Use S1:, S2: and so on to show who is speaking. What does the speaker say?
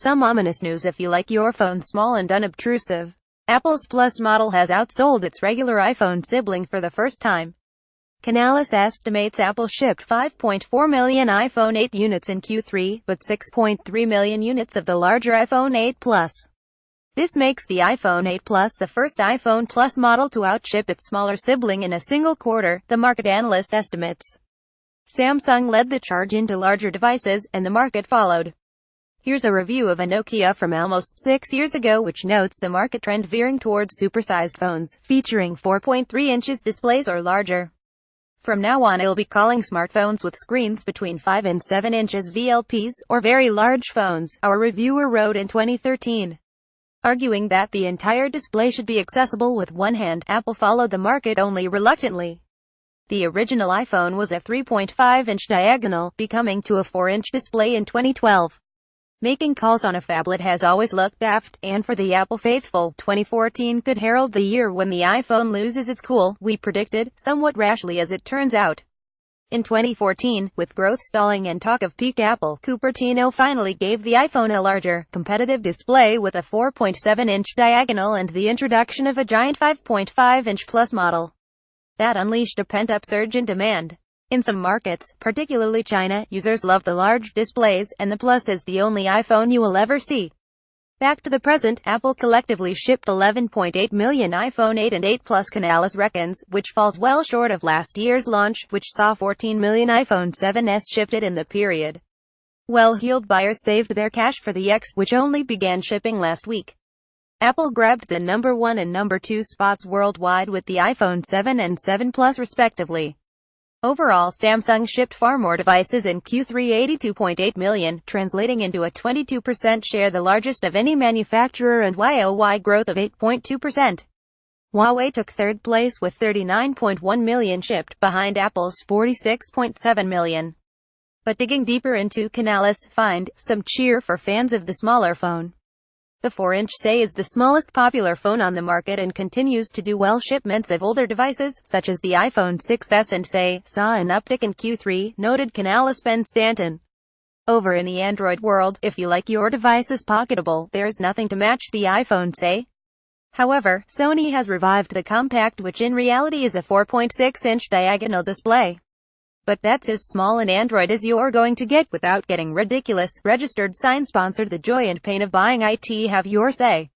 S1: Some ominous news if you like your phone small and unobtrusive. Apple's Plus model has outsold its regular iPhone sibling for the first time. Canal estimates Apple shipped 5.4 million iPhone 8 units in Q3, but 6.3 million units of the larger iPhone 8 Plus. This makes the iPhone 8 Plus the first iPhone Plus model to outship its smaller sibling in a single quarter, the market analyst estimates. Samsung led the charge into larger devices, and the market followed. Here's a review of a Nokia from almost 6 years ago which notes the market trend veering towards supersized phones, featuring 4.3 inches displays or larger. From now on it'll be calling smartphones with screens between 5 and 7 inches VLPs, or very large phones, our reviewer wrote in 2013. Arguing that the entire display should be accessible with one hand, Apple followed the market only reluctantly. The original iPhone was a 3.5-inch diagonal, becoming to a 4-inch display in 2012. Making calls on a phablet has always looked daft, and for the Apple faithful, 2014 could herald the year when the iPhone loses its cool, we predicted, somewhat rashly as it turns out. In 2014, with growth stalling and talk of peak Apple, Cupertino finally gave the iPhone a larger, competitive display with a 4.7-inch diagonal and the introduction of a giant 5.5-inch Plus model. That unleashed a pent-up surge in demand. In some markets, particularly China, users love the large displays, and the Plus is the only iPhone you will ever see. Back to the present, Apple collectively shipped 11.8 million iPhone 8 and 8 Plus Canal reckons, which falls well short of last year's launch, which saw 14 million iPhone 7s shipped in the period. Well-heeled buyers saved their cash for the X, which only began shipping last week. Apple grabbed the number 1 and number 2 spots worldwide with the iPhone 7 and 7 Plus respectively. Overall, Samsung shipped far more devices in Q3, 82.8 million, translating into a 22% share, the largest of any manufacturer, and YoY growth of 8.2%. Huawei took third place with 39.1 million shipped, behind Apple's 46.7 million. But digging deeper into Canal's find, some cheer for fans of the smaller phone. The 4-inch Say is the smallest popular phone on the market and continues to do well. Shipments of older devices, such as the iPhone 6s and Say, saw an uptick in Q3, noted Canal's Ben Stanton. Over in the Android world, if you like your device is pocketable, there's nothing to match the iPhone Say. However, Sony has revived the Compact, which in reality is a 4.6-inch diagonal display. But that's as small an Android as you're going to get without getting ridiculous. Registered Sign sponsored the joy and pain of buying it. Have your say.